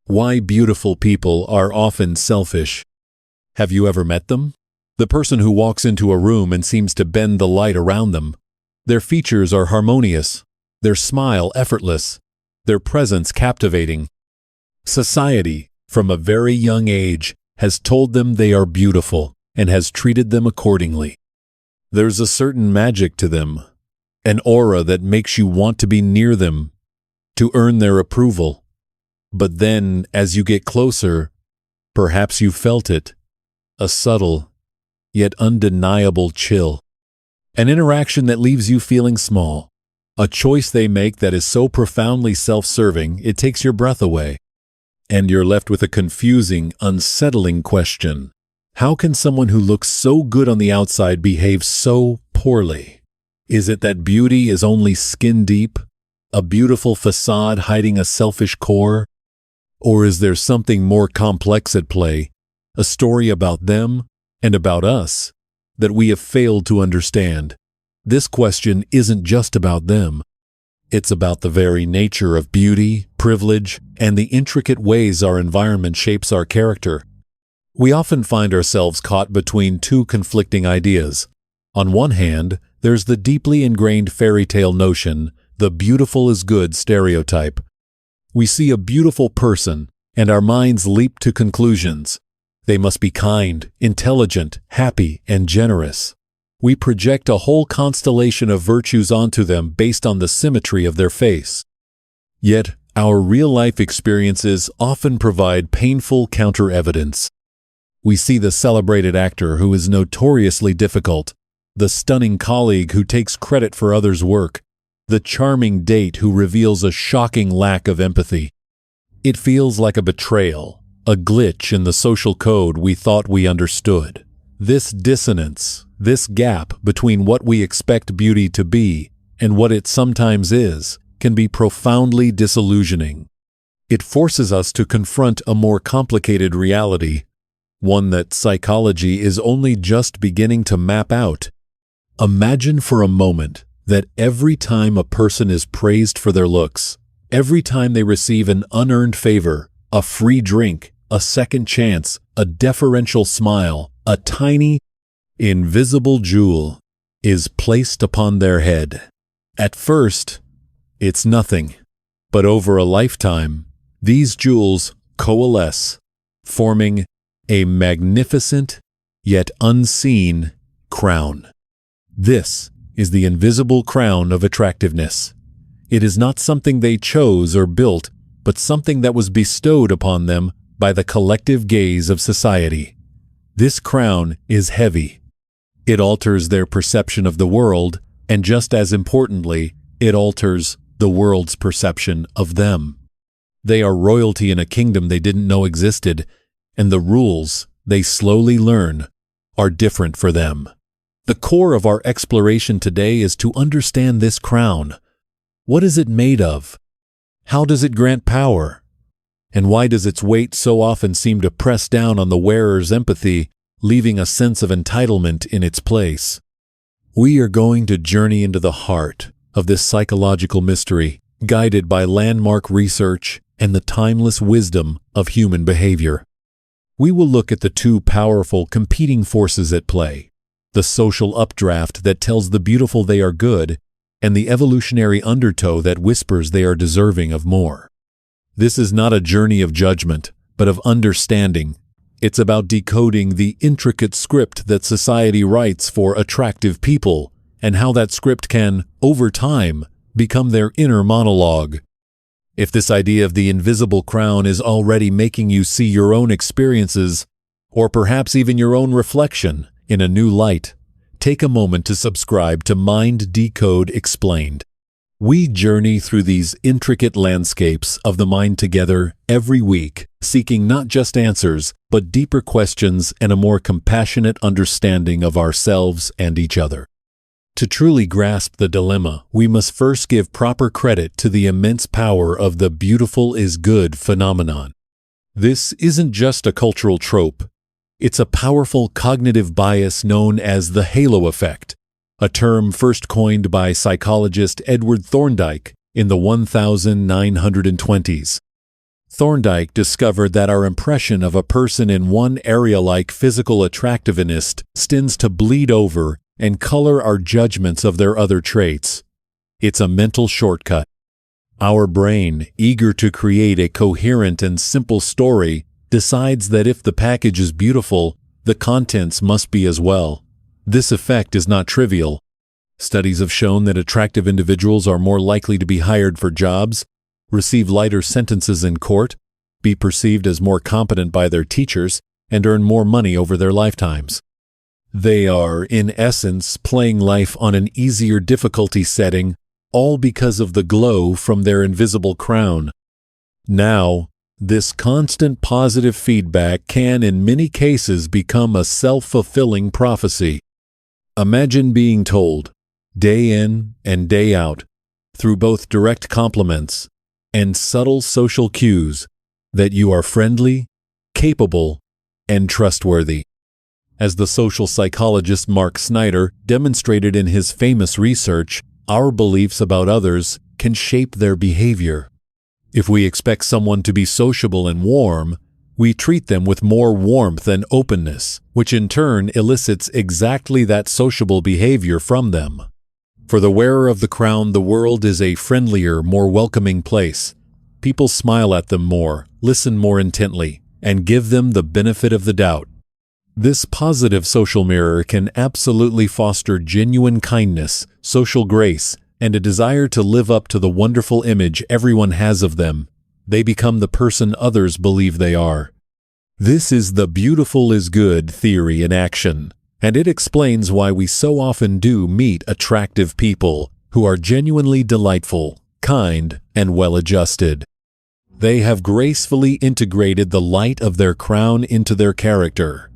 Why beautiful people are often selfish. Have you ever met them? The person who walks into a room and seems to bend the light around them. Their features are harmonious, their smile effortless, their presence captivating. Society, from a very young age, has told them they are beautiful and has treated them accordingly. There's a certain magic to them, an aura that makes you want to be near them, to earn their approval. But then, as you get closer, perhaps you felt it, a subtle, yet undeniable chill. An interaction that leaves you feeling small. A choice they make that is so profoundly self-serving it takes your breath away. And you're left with a confusing, unsettling question. How can someone who looks so good on the outside behave so poorly? Is it that beauty is only skin deep? A beautiful facade hiding a selfish core? Or is there something more complex at play? A story about them and about us that we have failed to understand. This question isn't just about them. It's about the very nature of beauty, privilege, and the intricate ways our environment shapes our character. We often find ourselves caught between two conflicting ideas. On one hand, there's the deeply ingrained fairy tale notion, the beautiful is good stereotype. We see a beautiful person, and our minds leap to conclusions. They must be kind, intelligent, happy, and generous. We project a whole constellation of virtues onto them based on the symmetry of their face. Yet, our real-life experiences often provide painful counter-evidence. We see the celebrated actor who is notoriously difficult, the stunning colleague who takes credit for others' work, the charming date who reveals a shocking lack of empathy. It feels like a betrayal, a glitch in the social code we thought we understood. This dissonance, this gap between what we expect beauty to be and what it sometimes is, can be profoundly disillusioning. It forces us to confront a more complicated reality, one that psychology is only just beginning to map out. Imagine for a moment that every time a person is praised for their looks, every time they receive an unearned favor, a free drink, a second chance, a deferential smile, a tiny, invisible jewel is placed upon their head. At first, it's nothing, but over a lifetime, these jewels coalesce, forming a magnificent, yet unseen crown. This is the invisible crown of attractiveness. It is not something they chose or built, but something that was bestowed upon them by the collective gaze of society. This crown is heavy. It alters their perception of the world, and just as importantly, it alters the world's perception of them. They are royalty in a kingdom they didn't know existed, and the rules they slowly learn are different for them. The core of our exploration today is to understand this crown. What is it made of? How does it grant power? And why does its weight so often seem to press down on the wearer's empathy, leaving a sense of entitlement in its place? We are going to journey into the heart of this psychological mystery, guided by landmark research and the timeless wisdom of human behavior. We will look at the two powerful competing forces at play, the social updraft that tells the beautiful they are good, and the evolutionary undertow that whispers they are deserving of more. This is not a journey of judgment, but of understanding. It's about decoding the intricate script that society writes for attractive people, and how that script can, over time, become their inner monologue. If this idea of the invisible crown is already making you see your own experiences, or perhaps even your own reflection, in a new light, take a moment to subscribe to Mind Decode Explained. We journey through these intricate landscapes of the mind together every week, seeking not just answers, but deeper questions and a more compassionate understanding of ourselves and each other. To truly grasp the dilemma, we must first give proper credit to the immense power of the beautiful is good phenomenon. This isn't just a cultural trope. It's a powerful cognitive bias known as the halo effect, a term first coined by psychologist Edward Thorndike in the 1920s. Thorndike discovered that our impression of a person in one area like physical attractiveness tends to bleed over and color our judgments of their other traits. It's a mental shortcut. Our brain, eager to create a coherent and simple story, decides that if the package is beautiful, the contents must be as well. This effect is not trivial. Studies have shown that attractive individuals are more likely to be hired for jobs, receive lighter sentences in court, be perceived as more competent by their teachers, and earn more money over their lifetimes. They are, in essence, playing life on an easier difficulty setting, all because of the glow from their invisible crown. Now, this constant positive feedback can, in many cases, become a self-fulfilling prophecy. Imagine being told, day in and day out, through both direct compliments and subtle social cues, that you are friendly, capable, and trustworthy. As the social psychologist Mark Snyder demonstrated in his famous research, our beliefs about others can shape their behavior. If we expect someone to be sociable and warm, we treat them with more warmth and openness, which in turn elicits exactly that sociable behavior from them. For the wearer of the crown, the world is a friendlier, more welcoming place. People smile at them more, listen more intently, and give them the benefit of the doubt. This positive social mirror can absolutely foster genuine kindness, social grace, and a desire to live up to the wonderful image everyone has of them. They become the person others believe they are. This is the beautiful is good theory in action, and it explains why we so often do meet attractive people who are genuinely delightful, kind, and well-adjusted. They have gracefully integrated the light of their crown into their character.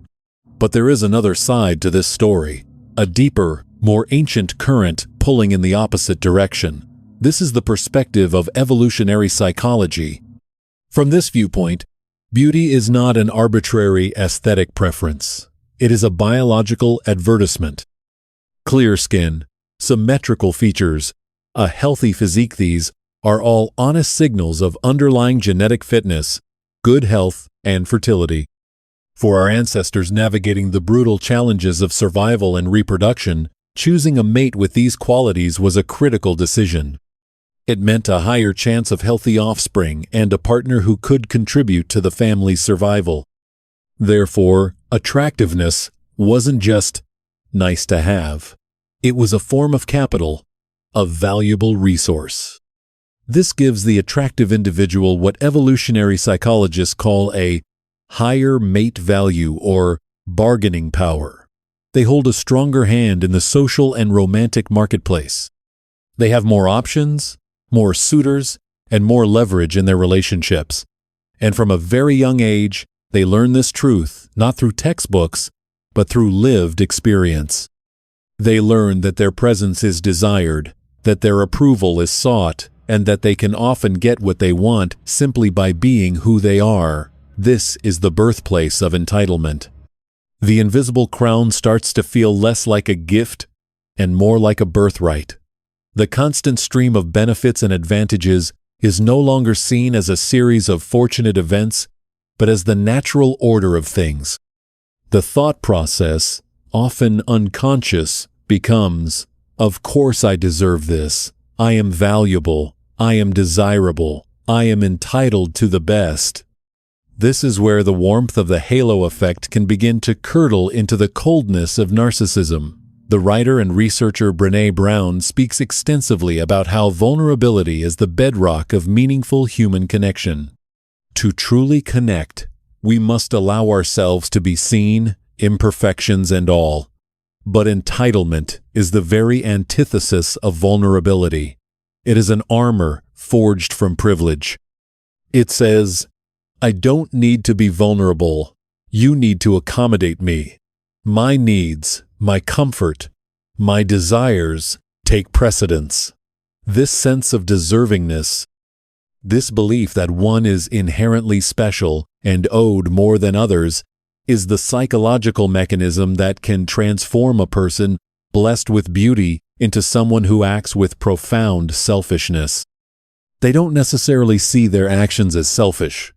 But there is another side to this story, a deeper, more ancient current pulling in the opposite direction. This is the perspective of evolutionary psychology. From this viewpoint, beauty is not an arbitrary aesthetic preference. It is a biological advertisement. Clear skin, symmetrical features, a healthy physique, these are all honest signals of underlying genetic fitness, good health, and fertility. For our ancestors navigating the brutal challenges of survival and reproduction, choosing a mate with these qualities was a critical decision. It meant a higher chance of healthy offspring and a partner who could contribute to the family's survival. Therefore, attractiveness wasn't just nice to have. It was a form of capital, a valuable resource. This gives the attractive individual what evolutionary psychologists call a higher mate value or bargaining power. They hold a stronger hand in the social and romantic marketplace. They have more options, more suitors, and more leverage in their relationships. And from a very young age, they learn this truth not through textbooks, but through lived experience. They learn that their presence is desired, that their approval is sought, and that they can often get what they want simply by being who they are. This is the birthplace of entitlement. The invisible crown starts to feel less like a gift and more like a birthright. The constant stream of benefits and advantages is no longer seen as a series of fortunate events, but as the natural order of things. The thought process, often unconscious, becomes, "Of course I deserve this. I am valuable. I am desirable. I am entitled to the best." This is where the warmth of the halo effect can begin to curdle into the coldness of narcissism. The writer and researcher Brené Brown speaks extensively about how vulnerability is the bedrock of meaningful human connection. To truly connect, we must allow ourselves to be seen, imperfections and all. But entitlement is the very antithesis of vulnerability. It is an armor forged from privilege. It says, "I don't need to be vulnerable. You need to accommodate me. My needs, my comfort, my desires take precedence." This sense of deservingness, this belief that one is inherently special and owed more than others, is the psychological mechanism that can transform a person blessed with beauty into someone who acts with profound selfishness. They don't necessarily see their actions as selfish.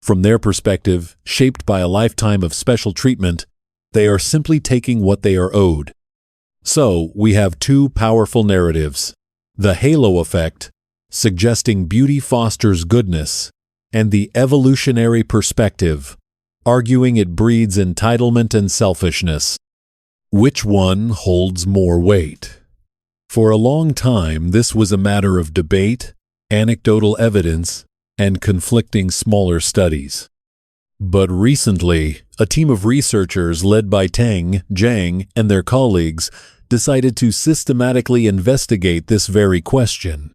From their perspective, shaped by a lifetime of special treatment, they are simply taking what they are owed. So, we have two powerful narratives: the halo effect, suggesting beauty fosters goodness, and the evolutionary perspective, arguing it breeds entitlement and selfishness. Which one holds more weight? For a long time, this was a matter of debate, anecdotal evidence, and conflicting smaller studies. But recently, a team of researchers led by Tang, Zhang, and their colleagues decided to systematically investigate this very question.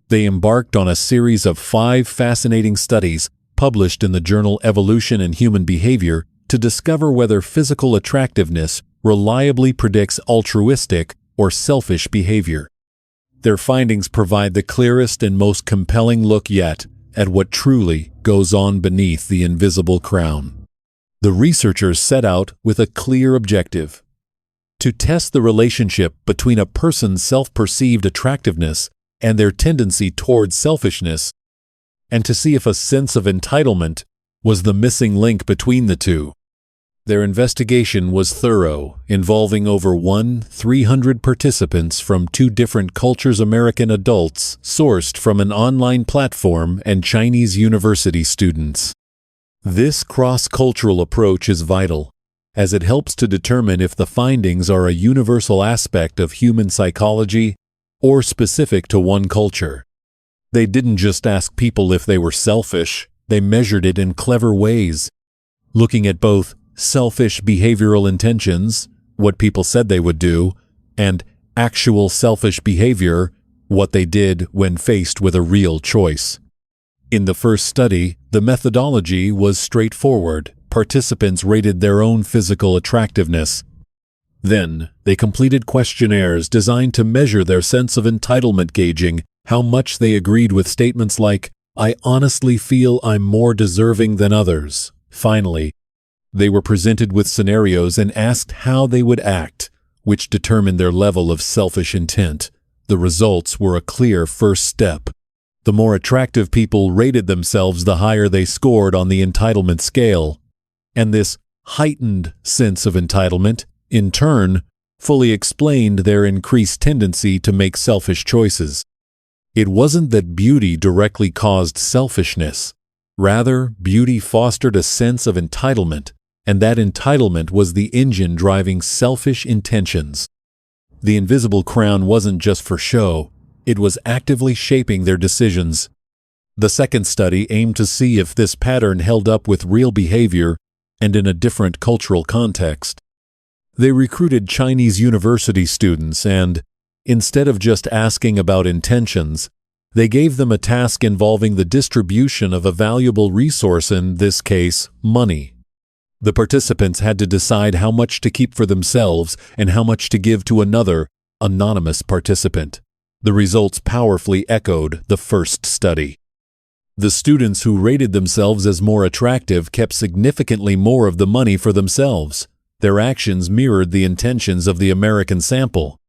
They embarked on a series of 5 fascinating studies published in the journal Evolution and Human Behavior to discover whether physical attractiveness reliably predicts altruistic or selfish behavior. Their findings provide the clearest and most compelling look yet at what truly goes on beneath the invisible crown. The researchers set out with a clear objective: to test the relationship between a person's self-perceived attractiveness and their tendency towards selfishness, and to see if a sense of entitlement was the missing link between the two. Their investigation was thorough, involving over 300 participants from 2 different cultures, American adults sourced from an online platform, and Chinese university students. This cross-cultural approach is vital, as it helps to determine if the findings are a universal aspect of human psychology or specific to one culture. They didn't just ask people if they were selfish, they measured it in clever ways, looking at both selfish behavioral intentions, what people said they would do, and actual selfish behavior, what they did when faced with a real choice. In the first study, the methodology was straightforward. Participants rated their own physical attractiveness. Then, they completed questionnaires designed to measure their sense of entitlement, gauging how much they agreed with statements like, "I honestly feel I'm more deserving than others." Finally, they were presented with scenarios and asked how they would act, which determined their level of selfish intent. The results were a clear first step. The more attractive people rated themselves, the higher they scored on the entitlement scale. And this heightened sense of entitlement, in turn, fully explained their increased tendency to make selfish choices. It wasn't that beauty directly caused selfishness. Rather, beauty fostered a sense of entitlement, and that entitlement was the engine driving selfish intentions. The invisible crown wasn't just for show, it was actively shaping their decisions. The second study aimed to see if this pattern held up with real behavior and in a different cultural context. They recruited Chinese university students and, instead of just asking about intentions, they gave them a task involving the distribution of a valuable resource, in this case, money. The participants had to decide how much to keep for themselves and how much to give to another, anonymous participant. The results powerfully echoed the first study. The students who rated themselves as more attractive kept significantly more of the money for themselves. Their actions mirrored the intentions of the American sample.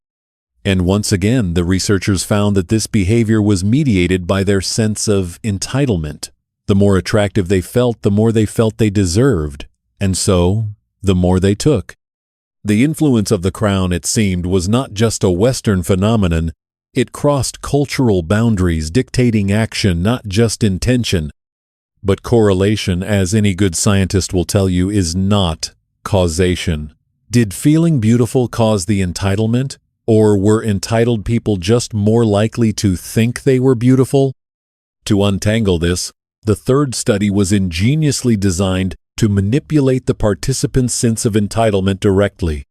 And once again, the researchers found that this behavior was mediated by their sense of entitlement. The more attractive they felt, the more they felt they deserved. And so, the more they took. The influence of the crown, it seemed, was not just a Western phenomenon. It crossed cultural boundaries, dictating action, not just intention. But correlation, as any good scientist will tell you, is not causation. Did feeling beautiful cause the entitlement? Or were entitled people just more likely to think they were beautiful? To untangle this, the third study was ingeniously designed to manipulate the participants' sense of entitlement directly.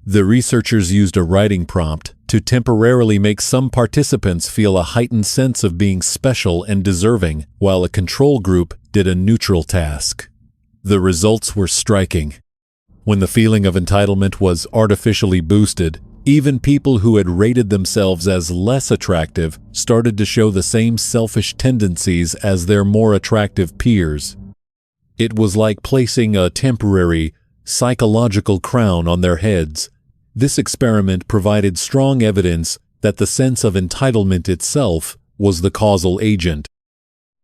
The researchers used a writing prompt to temporarily make some participants feel a heightened sense of being special and deserving, while a control group did a neutral task. The results were striking. When the feeling of entitlement was artificially boosted, even people who had rated themselves as less attractive started to show the same selfish tendencies as their more attractive peers. It was like placing a temporary, psychological crown on their heads. This experiment provided strong evidence that the sense of entitlement itself was the causal agent.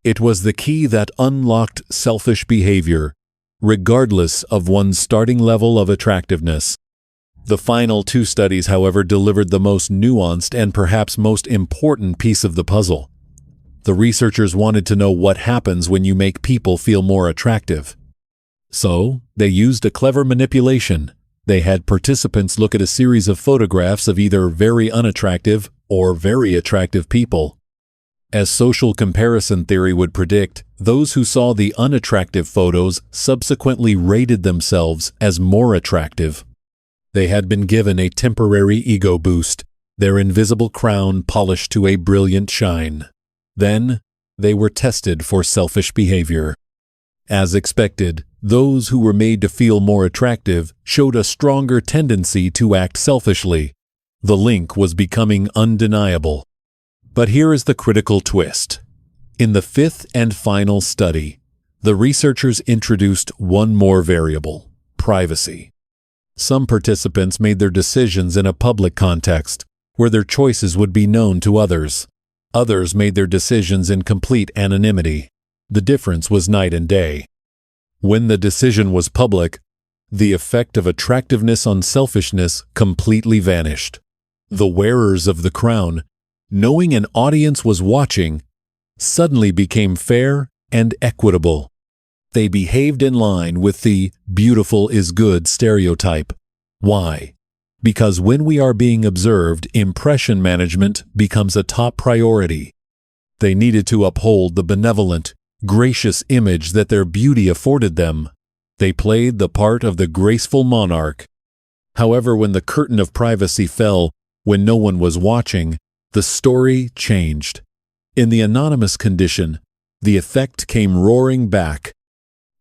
It was the key that unlocked selfish behavior, regardless of one's starting level of attractiveness. The final two studies, however, delivered the most nuanced and perhaps most important piece of the puzzle. The researchers wanted to know what happens when you make people feel more attractive. So, they used a clever manipulation. They had participants look at a series of photographs of either very unattractive or very attractive people. As social comparison theory would predict, those who saw the unattractive photos subsequently rated themselves as more attractive. They had been given a temporary ego boost, their invisible crown polished to a brilliant shine. Then, they were tested for selfish behavior. As expected, those who were made to feel more attractive showed a stronger tendency to act selfishly. The link was becoming undeniable. But here is the critical twist. In the fifth and final study, the researchers introduced one more variable: privacy. Some participants made their decisions in a public context, where their choices would be known to others. Others made their decisions in complete anonymity. The difference was night and day. When the decision was public, the effect of attractiveness on selfishness completely vanished. The wearers of the crown, knowing an audience was watching, suddenly became fair and equitable. They behaved in line with the "beautiful is good" stereotype. Why? Because when we are being observed, impression management becomes a top priority. They needed to uphold the benevolent, gracious image that their beauty afforded them. They played the part of the graceful monarch. However, when the curtain of privacy fell, when no one was watching, the story changed. In the anonymous condition, the effect came roaring back.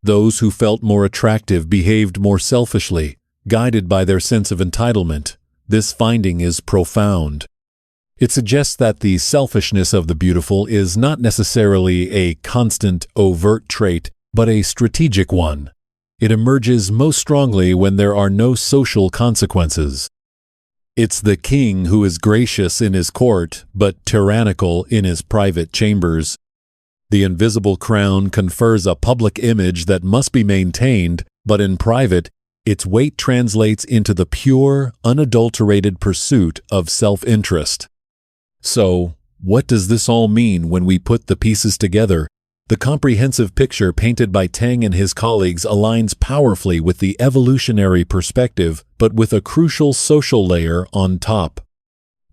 Those who felt more attractive behaved more selfishly, guided by their sense of entitlement. This finding is profound. It suggests that the selfishness of the beautiful is not necessarily a constant, overt trait, but a strategic one. It emerges most strongly when there are no social consequences. It's the king who is gracious in his court, but tyrannical in his private chambers. The invisible crown confers a public image that must be maintained, but in private, its weight translates into the pure, unadulterated pursuit of self-interest. So, what does this all mean when we put the pieces together? The comprehensive picture painted by Tang and his colleagues aligns powerfully with the evolutionary perspective, but with a crucial social layer on top.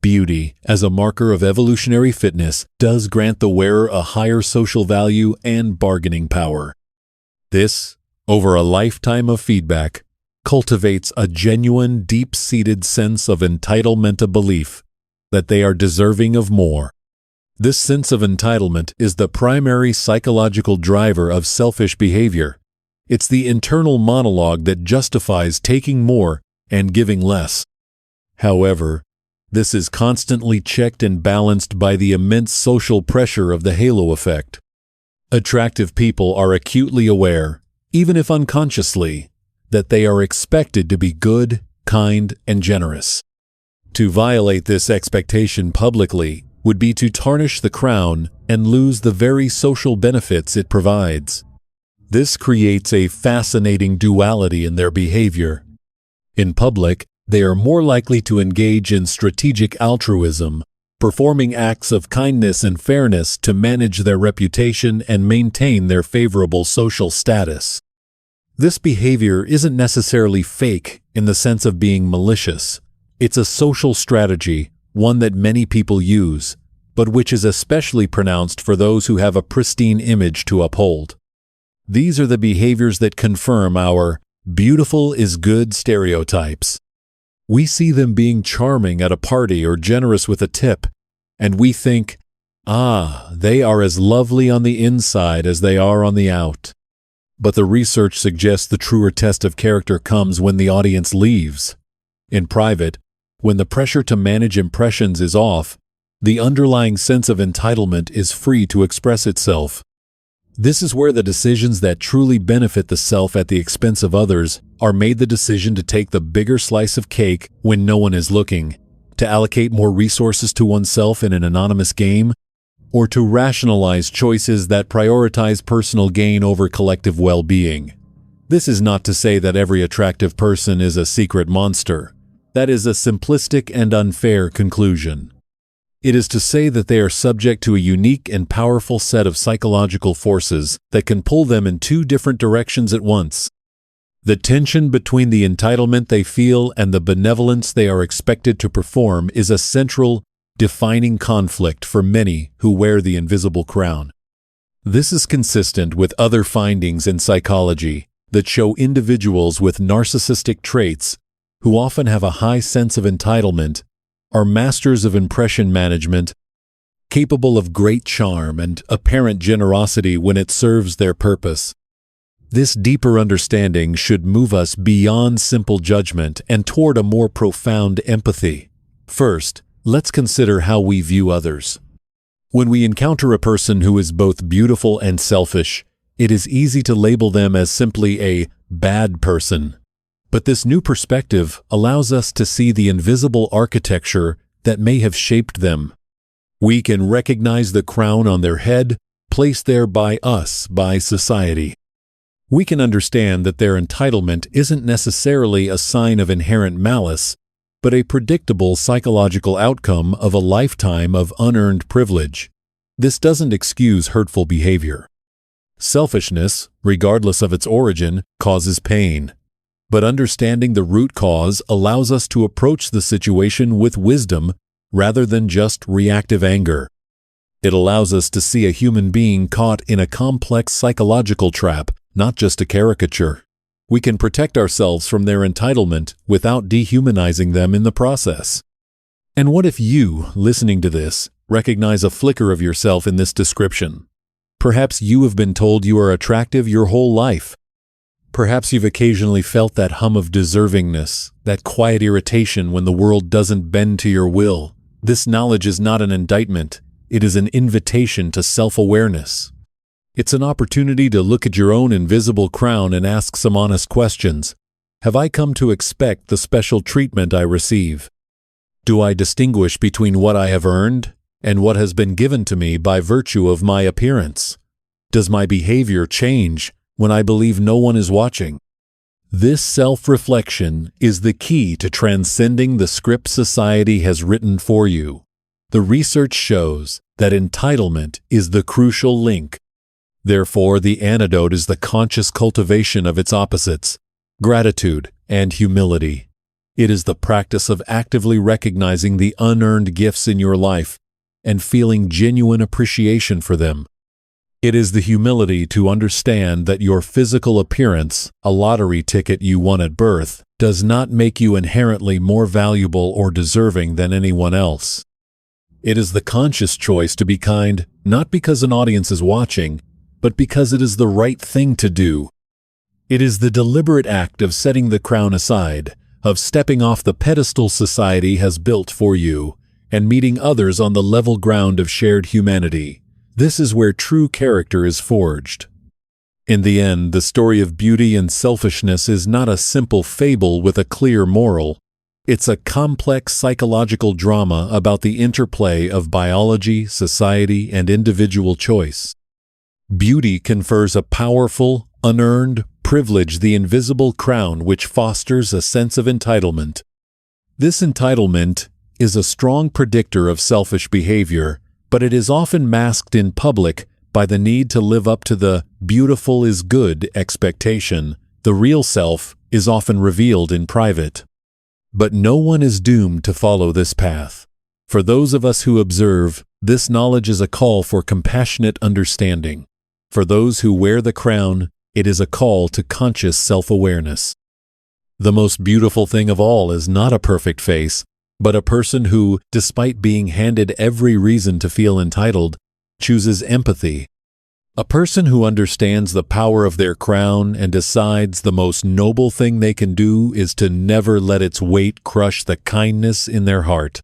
Beauty, as a marker of evolutionary fitness, does grant the wearer a higher social value and bargaining power. This, over a lifetime of feedback, cultivates a genuine, deep-seated sense of entitlement, a belief that they are deserving of more. This sense of entitlement is the primary psychological driver of selfish behavior. It's the internal monologue that justifies taking more and giving less. However, this is constantly checked and balanced by the immense social pressure of the halo effect. Attractive people are acutely aware, even if unconsciously, that they are expected to be good, kind, and generous. To violate this expectation publicly would be to tarnish the crown and lose the very social benefits it provides. This creates a fascinating duality in their behavior. In public, they are more likely to engage in strategic altruism, performing acts of kindness and fairness to manage their reputation and maintain their favorable social status. This behavior isn't necessarily fake in the sense of being malicious. It's a social strategy, one that many people use, but which is especially pronounced for those who have a pristine image to uphold. These are the behaviors that confirm our "beautiful is good" stereotypes. We see them being charming at a party or generous with a tip, and we think, they are as lovely on the inside as they are on the out. But the research suggests the truer test of character comes when the audience leaves. In private, when the pressure to manage impressions is off, the underlying sense of entitlement is free to express itself. This is where the decisions that truly benefit the self at the expense of others are made. The decision to take the bigger slice of cake when no one is looking, to allocate more resources to oneself in an anonymous game, or to rationalize choices that prioritize personal gain over collective well-being. This is not to say that every attractive person is a secret monster. That is a simplistic and unfair conclusion. It is to say that they are subject to a unique and powerful set of psychological forces that can pull them in two different directions at once. The tension between the entitlement they feel and the benevolence they are expected to perform is a central, defining conflict for many who wear the invisible crown. This is consistent with other findings in psychology that show individuals with narcissistic traits, who often have a high sense of entitlement, are masters of impression management, capable of great charm and apparent generosity when it serves their purpose. This deeper understanding should move us beyond simple judgment and toward a more profound empathy. First, let's consider how we view others. When we encounter a person who is both beautiful and selfish, it is easy to label them as simply a bad person. But this new perspective allows us to see the invisible architecture that may have shaped them. We can recognize the crown on their head, placed there by us, by society. We can understand that their entitlement isn't necessarily a sign of inherent malice, but a predictable psychological outcome of a lifetime of unearned privilege. This doesn't excuse hurtful behavior. Selfishness, regardless of its origin, causes pain. But understanding the root cause allows us to approach the situation with wisdom rather than just reactive anger. It allows us to see a human being caught in a complex psychological trap, not just a caricature. We can protect ourselves from their entitlement without dehumanizing them in the process. And what if you, listening to this, recognize a flicker of yourself in this description? Perhaps you have been told you are attractive your whole life. Perhaps you've occasionally felt that hum of deservingness, that quiet irritation when the world doesn't bend to your will. This knowledge is not an indictment, it is an invitation to self-awareness. It's an opportunity to look at your own invisible crown and ask some honest questions. Have I come to expect the special treatment I receive? Do I distinguish between what I have earned and what has been given to me by virtue of my appearance? Does my behavior change when I believe no one is watching? This self-reflection is the key to transcending the script society has written for you. The research shows that entitlement is the crucial link. Therefore, the antidote is the conscious cultivation of its opposites, gratitude and humility. It is the practice of actively recognizing the unearned gifts in your life and feeling genuine appreciation for them. It is the humility to understand that your physical appearance, a lottery ticket you won at birth, does not make you inherently more valuable or deserving than anyone else. It is the conscious choice to be kind, not because an audience is watching, but because it is the right thing to do. It is the deliberate act of setting the crown aside, of stepping off the pedestal society has built for you, and meeting others on the level ground of shared humanity. This is where true character is forged. In the end, the story of beauty and selfishness is not a simple fable with a clear moral. It's a complex psychological drama about the interplay of biology, society, and individual choice. Beauty confers a powerful, unearned privilege, the invisible crown which fosters a sense of entitlement. This entitlement is a strong predictor of selfish behavior, but it is often masked in public by the need to live up to the beautiful is good expectation. The real self is often revealed in private. But no one is doomed to follow this path. For those of us who observe, this knowledge is a call for compassionate understanding. For those who wear the crown, it is a call to conscious self-awareness. The most beautiful thing of all is not a perfect face, but a person who, despite being handed every reason to feel entitled, chooses empathy. A person who understands the power of their crown and decides the most noble thing they can do is to never let its weight crush the kindness in their heart.